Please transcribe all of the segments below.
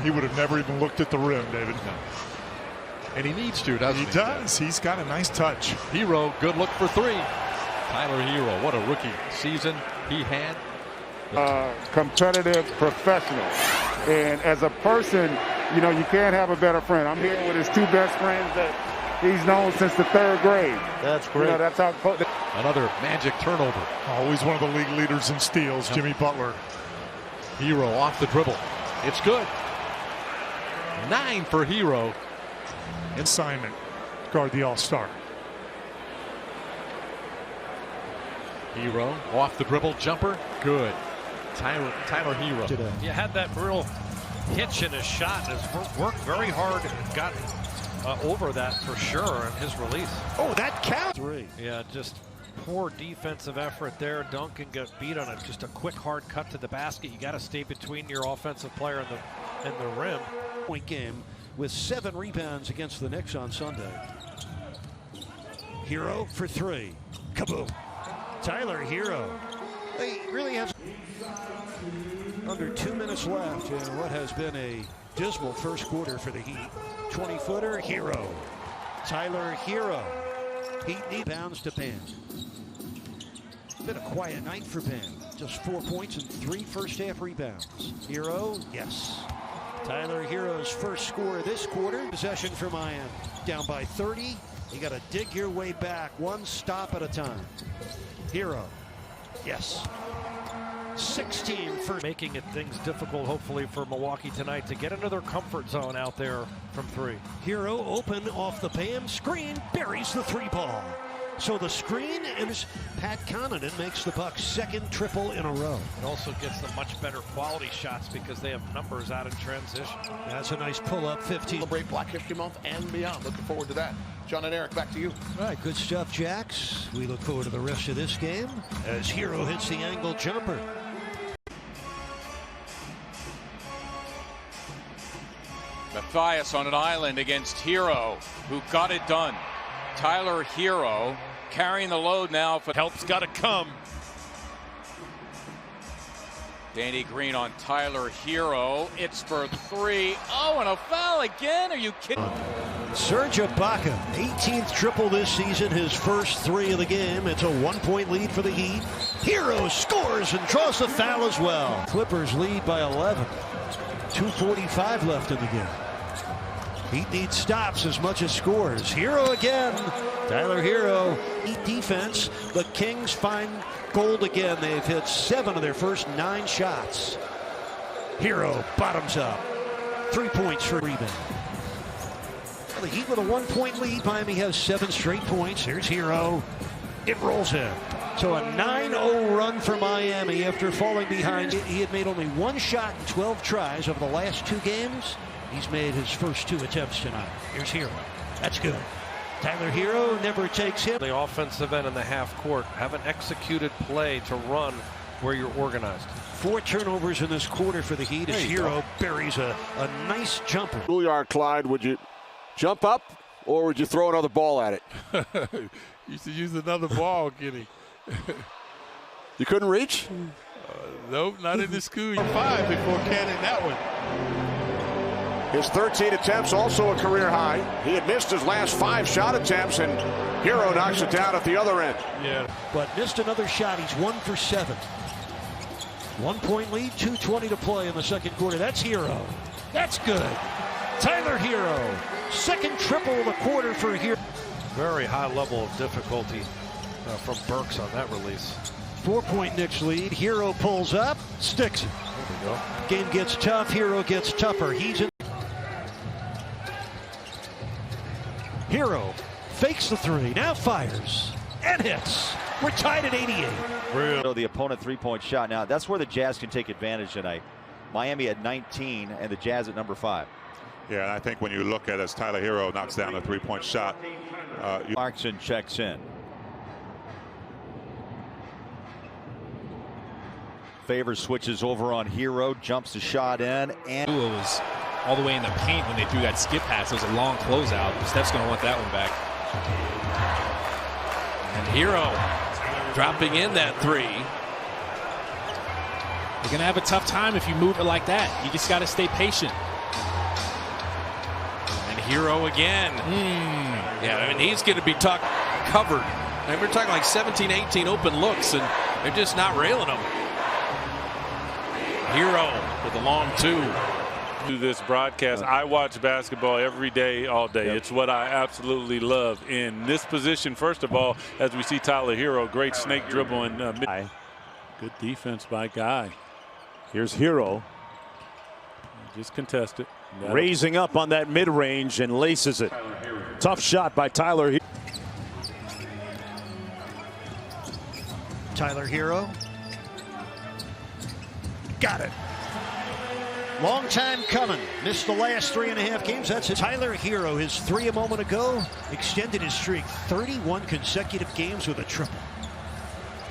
He would have never even looked at the rim, David. No. And he needs to, doesn't he? He does. He's got a nice touch. Herro, good look for three. Tyler Herro, what a rookie season he had. Competitive professional. And as a person, you know, you can't have a better friend. I'm here with his two best friends that he's known since the 3rd grade. That's great. You know, that's how. Another magic turnover. Always one of the league leaders in steals, Jimmy Butler. Herro off the dribble. It's good. 9 for Herro. Simon, guard the All-Star. Herro off the dribble, jumper, good. Tyler Herro. You had that real hitch in his shot, and has worked very hard and got over that for sure in his release. Oh, that counts. 3. Yeah, just poor defensive effort there. Duncan got beat on it. Just a quick hard cut to the basket. You got to stay between your offensive player and the rim. Point game with 7 rebounds against the Knicks on Sunday. Herro for 3. Kaboom. Tyler Herro. They really have under 2 minutes left in what has been a dismal first quarter for the Heat. 20-footer, Herro. Tyler Herro. Heat rebounds to Bam. Been a quiet night for Bam. Just 4 points and 3 first-half rebounds. Herro, yes. Tyler Herro's first score this quarter. Possession for Miami. Down by 30. You got to dig your way back, one stop at a time. Herro, yes. 16 for making it things difficult, hopefully, for Milwaukee tonight to get into their comfort zone out there from 3. Herro open off the Bam screen, buries the 3 ball. So the screen, and Pat Connaughton makes the Bucks' 2nd triple in a row. It also gets them much better quality shots because they have numbers out in transition. That's a nice pull-up, 15. Celebrate Black History Month and beyond. Looking forward to that. John and Eric, back to you. All right, good stuff, Jax. We look forward to the rest of this game as Herro hits the angle jumper. Matthias on an island against Herro, who got it done. Tyler Herro carrying the load now. Help's got to come. Danny Green on Tyler Herro. It's for 3. Oh, and a foul again. Are you kidding? Serge Ibaka, 18th triple this season, his first 3 of the game. It's a 1-point lead for the Heat. Herro scores and draws the foul as well. Clippers lead by 11. 2:45 left in the game. Heat needs stops as much as scores. Herro again. Tyler Herro. Heat defense. The Kings find gold again. They've hit 7 of their first 9 shots. Herro bottoms up. 3 points for rebound. The Heat with a 1-point lead. Miami has 7 straight points. Here's Herro. It rolls in. So a 9-0 run for Miami after falling behind. He had made only 1 shot in 12 tries over the last 2 games. He's made his first 2 attempts tonight. Here's Herro. That's good. Tyler Herro never takes him. The offensive end in the half court have an executed play to run where you're organized. 4 turnovers in this quarter for the Heat as Herro buries a nice jumper. Schoolyard, Clyde, would you jump up or would you throw another ball at it? You should use another ball, Kenny. You couldn't reach? Nope, not in the school. 5 before canning that one. His 13 attempts, also a career high. He had missed his last 5 shot attempts, and Herro knocks it down at the other end. Yeah. But missed another shot. He's 1 for 7. 1-point lead, 2:20 to play in the second quarter. That's Herro. That's good. Tyler Herro. 2nd triple of the quarter for Herro. Very high level of difficulty from Burks on that release. 4-point Knicks lead. Herro pulls up, sticks it. There we go. Game gets tough. Herro gets tougher. He's in. Herro fakes the 3, now fires and hits. We're tied at 88. So the opponent 3-point shot. Now that's where the Jazz can take advantage tonight. Miami at 19 and the Jazz at number 5. Yeah, and I think when you look at as Tyler Herro knocks down a 3-point shot. Clarkson checks in. Favors switches over on Herro, jumps the shot in, and it was all the way in the paint when they threw that skip pass. It was a long closeout. Steph's going to want that one back. And Herro dropping in that 3. You're going to have a tough time if you move it like that. You just got to stay patient. Herro again. Yeah, I mean, he's going to be covered. And we're talking like 17, 18 open looks, and they're just not railing him. Herro with a long two. To this broadcast, I watch basketball every day, all day. It's what I absolutely love. In this position, first of all, as we see Tyler Herro, great snake dribble and good defense by Guy. Here's Herro. Just contested. Raising up on that mid-range and laces it. Tough shot by Tyler. Tyler Herro. Got it. Long time coming. Missed the last 3.5 games. That's it. Tyler Herro, his 3 a moment ago, extended his streak 31 consecutive games with a triple.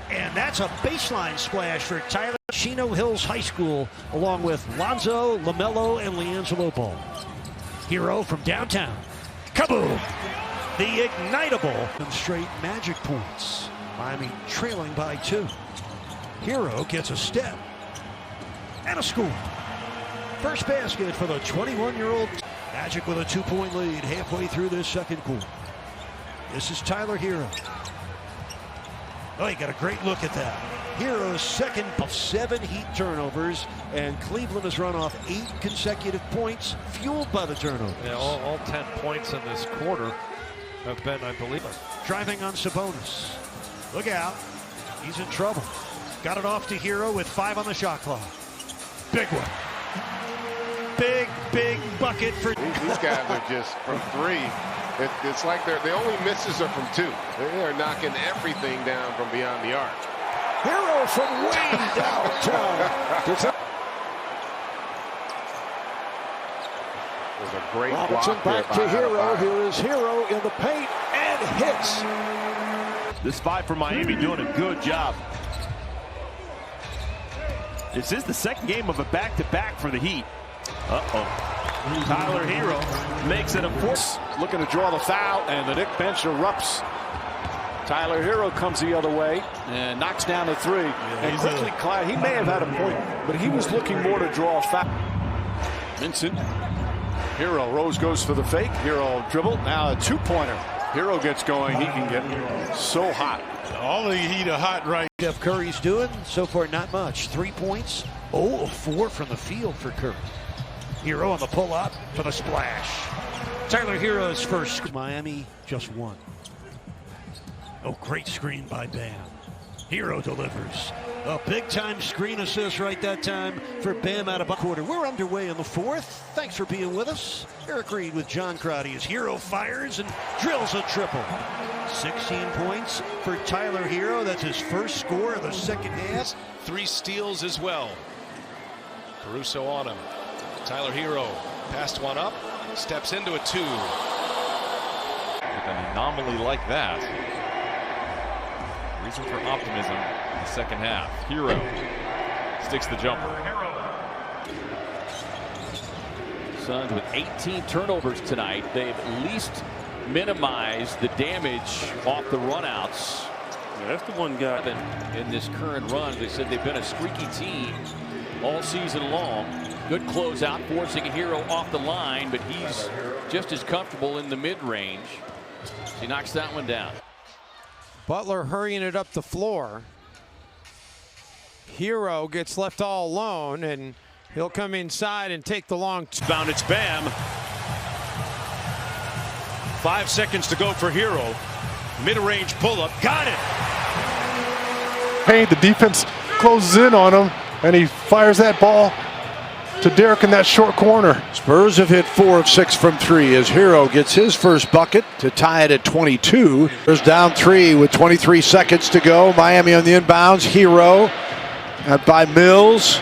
And that's a baseline splash for Tyler. Chino Hills High School, along with Lonzo, LaMelo, and LiAngelo Ball. Herro from downtown. Kaboom! The ignitable. Straight magic points. Miami trailing by 2. Herro gets a step and a score. First basket for the 21-year-old. Magic with a 2-point lead halfway through this second quarter. This is Tyler Herro. Oh, you got a great look at that. Herro's second of 7 Heat turnovers, and Cleveland has run off 8 consecutive points, fueled by the turnovers. Yeah, all 10 points in this quarter have been, I believe, driving on Sabonis. Look out. He's in trouble. Got it off to Herro with 5 on the shot clock. Big one. Big bucket for... These guys are just from 3. It's like the only misses are from 2. They are knocking everything down from beyond the arc. Herro from way downtown. There's a great Robinson block back to Herro. Here is Herro in the paint and hits. This 5 for Miami doing a good job. This is the second game of a back-to-back for the Heat. Tyler Herro makes it a force. Looking to draw the foul, and the Knick bench erupts. Tyler Herro comes the other way and knocks down the 3. And quickly, he may have had a point, but he was looking more to draw a foul. Vincent. Herro. Rose goes for the fake. Herro dribble. Now a 2-pointer. Herro gets going. He can get so hot. All the Heat are hot right. Steph Curry's doing so far not much. 3 points. 0 of 4 from the field for Curry. Herro on the pull-up for the splash. Tyler Herro's first. Miami just 1. Oh, great screen by Bam. Herro delivers. A big-time screen assist right that time for Bam out of a quarter. We're underway in the 4th. Thanks for being with us. Eric Reed with John Crotty as Herro fires and drills a triple. 16 points for Tyler Herro. That's his first score of the second half. 3 steals as well. Caruso on him. Tyler Herro passed one up, steps into a 2. With an anomaly like that, reason for optimism in the second half. Herro sticks the jumper. Suns with 18 turnovers tonight. They've at least minimized the damage off the runouts. Yeah, that's the one guy. In this current run, they said they've been a streaky team all season long. Good closeout, forcing Herro off the line, but he's just as comfortable in the mid-range. He knocks that one down. Butler hurrying it up the floor. Herro gets left all alone, and he'll come inside and take the long. Bound, it's Bam. 5 seconds to go for Herro. Mid-range pull-up. Got it. Hey, the defense closes in on him, and he fires that ball to Derek in that short corner. Spurs have hit 4 of 6 from 3 as Herro gets his first bucket to tie it at 22. There's down 3 with 23 seconds to go. Miami on the inbounds. Herro by Mills.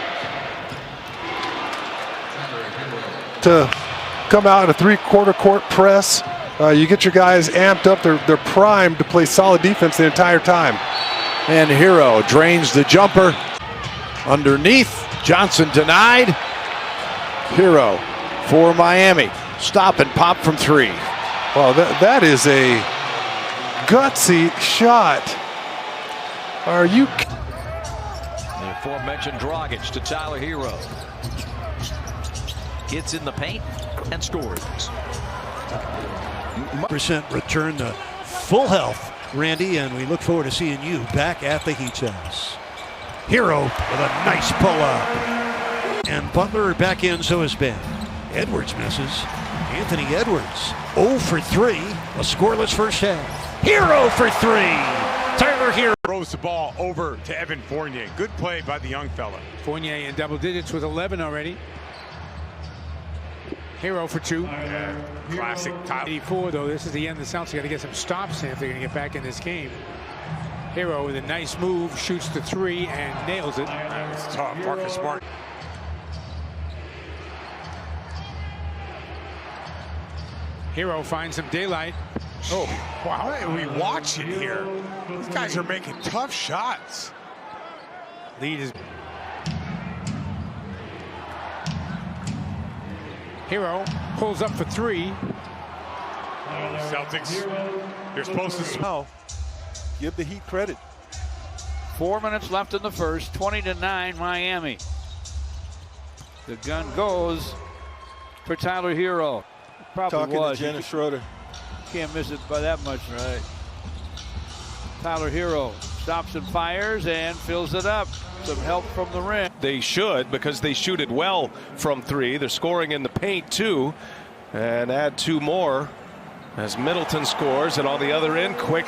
To come out in a 3/4 court press, you get your guys amped up. They're primed to play solid defense the entire time. And Herro drains the jumper. Underneath, Johnson denied. Herro for Miami. Stop and pop from 3. Well, that is a gutsy shot. Are you? The aforementioned Dragic to Tyler Herro. Gets in the paint and scores. % return to full health, Randy, and we look forward to seeing you back at the Heat's house. Herro with a nice pull-up. And Butler back in, so is Ben. Edwards misses. Anthony Edwards 0 for 3. A scoreless first half. Herro for 3. Tyler Herro throws the ball over to Evan Fournier. Good play by the young fella. Fournier in double digits with 11 already. Herro for 2. Yeah, classic. 84 though. This is the end. The Celtics got to get some stops in if they're going to get back in this game. Herro with a nice move, shoots the 3 and nails it. That's tough. Marcus Smart. Herro finds some daylight. Oh, wow. What are we watching here? These guys are making tough shots. Lead is. Herro pulls up for 3. Celtics, you're supposed to. Oh, give the Heat credit. 4 minutes left in the first. 20-9 Miami. The gun goes for Tyler Herro. Probably Talking was. to Dennis Schroeder. Can't miss it by that much. Right. Tyler Herro stops and fires and fills it up. Some help from the rim. They should, because they shoot it well from 3. They're scoring in the paint too, and add 2 more as Middleton scores, and on the other end quick.